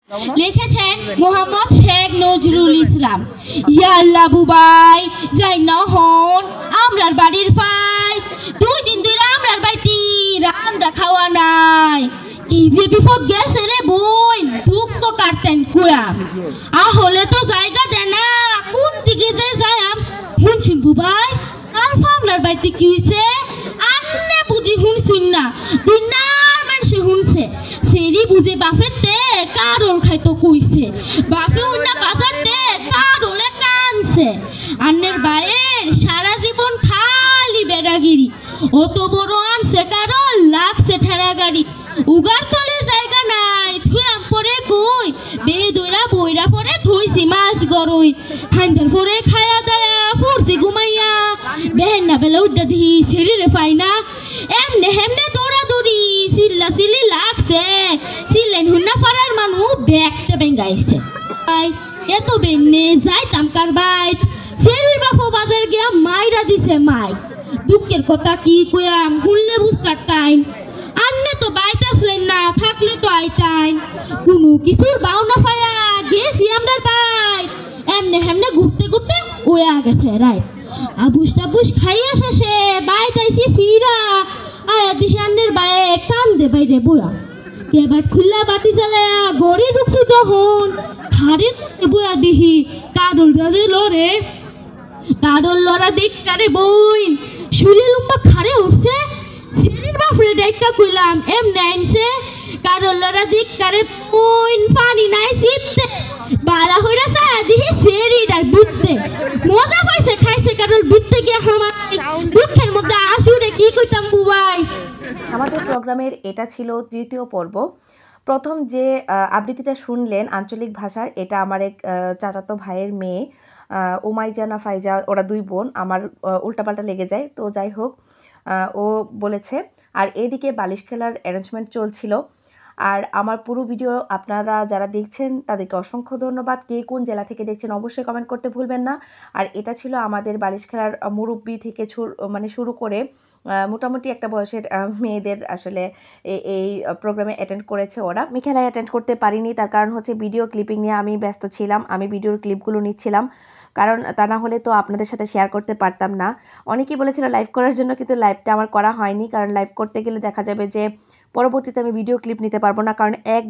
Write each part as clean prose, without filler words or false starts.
লিখেছেন মোহাম্মদ শেখ নজরুল ইসলাম। ইয়া আল্লাহ বুবাই যাই না হন আমরার বাড়ির ফাই, 2 দিন ধরে আমরার বাড়িতে রান্দা খাওয়া নাই। কি যে বিপদ গেছে রে বই, দুঃখ তো কাটতেন কুয়াম আহলে তো জায়গা দেয় না, কোন দিকে যে যায়াম। শুনছেন বুবাই আলফা আমরার বাড়িতে কি হয়েছে আন্নে বুঝি শুনছুন না, দিনার মানুষে শুনছে। সেরি বুঝে বাপের তে কারল খাইতো কইছে, বাপে উন্না বাজার তে কারলে কানছে। আন্নের বায়ের সারা জীবন খালি বেড়াগিরি, অত বড় আনছে কারল লাগছে ঠেরা গাড়ি। উগার তলে জায়গা নাই থুয়াম পরে কই, বে দইরা বইরা পরে থইছি মাছ গরই। হাইন্দার পরে খায়া দায়া পড়ছি ঘুমাইয়া, বেহেন না বেলা উড্ডা দিহি শরীরে পাই না। এমনে হেমনে দৌড়া দৌড়ি চিল্লা চিল্লি লাগছে, চিল্লেন হুন্না পাড়ার মানুষ ব্যাগতে বেঙ্গাইছে। এত বেন্নে যাইতাম কার বাইত, ফেরির বাপু বাজার গিয়া মাইরা দিছে মাইক। দুঃখের কথা কি কয়াম শুনলে বুঝতার টাইম। আন্নে তো বাইত আসলেন না, থাকলে তো আইতাইন। কোনো কিছুর বাউনা পায়া গেছি আমরার বাইত, এমনে হেমনে ঘুরতে ঘুরতে ওয়া গেছে রাইত। আবুস টাবুস খাইয়া শেষে বাইত আইছি ফিরা, আয়া দিহি আন্নের বায়ে কান্দে বাইরে বয়া। এবার খুল্লা বাতি জ্বালায়া গড়ি ঢুকছি তখন খাড়ে বয়া দিহি কারল লড়ে, কারল লড়া দেখকারে বইন শুলে লুম্বা খাড়ে উঠছে। শরীর বাপরে ডাইকা কইলাম এমনে আইনছে, কারল লড়া দেখকারে বইন পানি নাই শীতে বালা হইরা চা দিহি শরীর আর বুঝতে মজা পাইছে খাইছে কারল বুঝতে গিয়া আমার দুঃখের মধ্যে আসুরে কি কইতাম বুবাই। আমাদের প্রোগ্রামের এটা ছিল 3য় পর্ব। প্রথম যে আবৃত্তিটা শুনলেন আঞ্চলিক ভাষার, এটা আমার এক চাচাতো ভাইয়ের মেয়ে উমাইজানা ফাইজা, ওরা 2 বোন, আমার উল্টাপাল্টা লেগে যায়। তো যাই হোক ও বলেছে। আর এদিকে বালিশ খেলার অ্যারেঞ্জমেন্ট চলছিল। আর আমার পুরো ভিডিও আপনারা যারা দেখছেন তাদেরকে অসংখ্য ধন্যবাদ। কে কোন জেলা থেকে দেখছেন অবশ্যই কমেন্ট করতে ভুলবেন না। আর এটা ছিল আমাদের বালিশ খেলার মুরব্বি থেকে শুরু করে মোটামুটি একটা বয়সের মেয়েদের আসলে এই প্রোগ্রামে অ্যাটেন্ড করেছে ওরা। আমি খেলায় অ্যাটেন্ড করতে পারিনি, তার কারণ হচ্ছে ভিডিও ক্লিপিং নিয়ে আমি ব্যস্ত ছিলাম। আমি ভিডিওর ক্লিপগুলো নিচ্ছিলাম, কারণ তা না হলে তো আপনাদের সাথে শেয়ার করতে পারতাম না। অনেকেই বলেছিল লাইভ করার জন্য, কিন্তু লাইভটা আমার করা হয়নি, কারণ লাইভ করতে গেলে দেখা যাবে যে পরবর্তীতে আমি ভিডিও ক্লিপ নিতে পারবো না, কারণ এক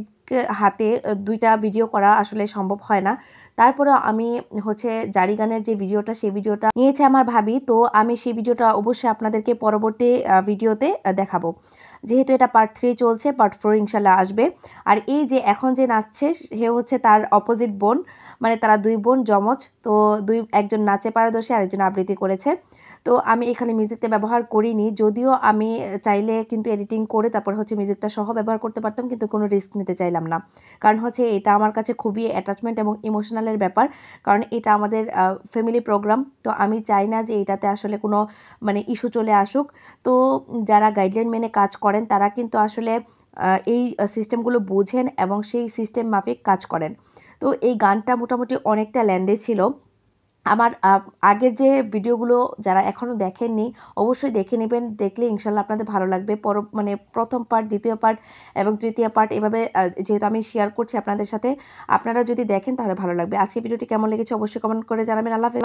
হাতে 2টা ভিডিও করা আসলে সম্ভব হয় না। তারপরে আমি হচ্ছে জারি গানের যে ভিডিওটা, সেই ভিডিওটা নিয়েছে আমার ভাবি, তো আমি সেই ভিডিওটা অবশ্যই আপনাদেরকে পরবর্তী ভিডিওতে দেখাবো। যেহেতু এটা পার্ট 3 চলছে, পার্ট 4 ইনশাল্লাহ আসবে। আর এই যে এখন যে নাচছে সে হচ্ছে তার অপোজিট বোন, মানে তারা 2 বোন যমজ। তো একজন নাচে পারদর্শী, আরেকজন আবৃত্তি করেছে। তো আমি এখানে মিউজিকটা ব্যবহার করিনি, যদিও আমি চাইলে কিন্তু এডিটিং করে তারপর হচ্ছে মিউজিকটা সহ ব্যবহার করতে পারতাম, কিন্তু কোনো রিস্ক নিতে চাইলাম না। কারণ হচ্ছে এটা আমার কাছে খুবই অ্যাটাচমেন্ট এবং ইমোশনালের ব্যাপার, কারণ এটা আমাদের ফ্যামিলি প্রোগ্রাম। তো আমি চাই না যে এটাতে আসলে কোনো মানে ইস্যু চলে আসুক। তো যারা গাইডলাইন মেনে কাজ করেন তারা কিন্তু আসলে এই সিস্টেমগুলো বোঝেন এবং সেই সিস্টেম মাফিক কাজ করেন। তো এই গানটা মোটামুটি অনেকটা লেন্দি ছিল। আমার আগের যে ভিডিওগুলো যারা এখনও দেখেননি অবশ্যই দেখে নেবেন, দেখলে ইনশাল্লাহ আপনাদের ভালো লাগবে। মানে প্রথম পার্ট, 2য় পার্ট এবং 3য় পার্ট এভাবে যেহেতু আমি শেয়ার করছি আপনাদের সাথে, আপনারা যদি দেখেন তাহলে ভালো লাগবে। আজকে ভিডিওটি কেমন লেগেছে অবশ্যই কমেন্ট করে জানাবেন। আল্লাহ হাফেজ।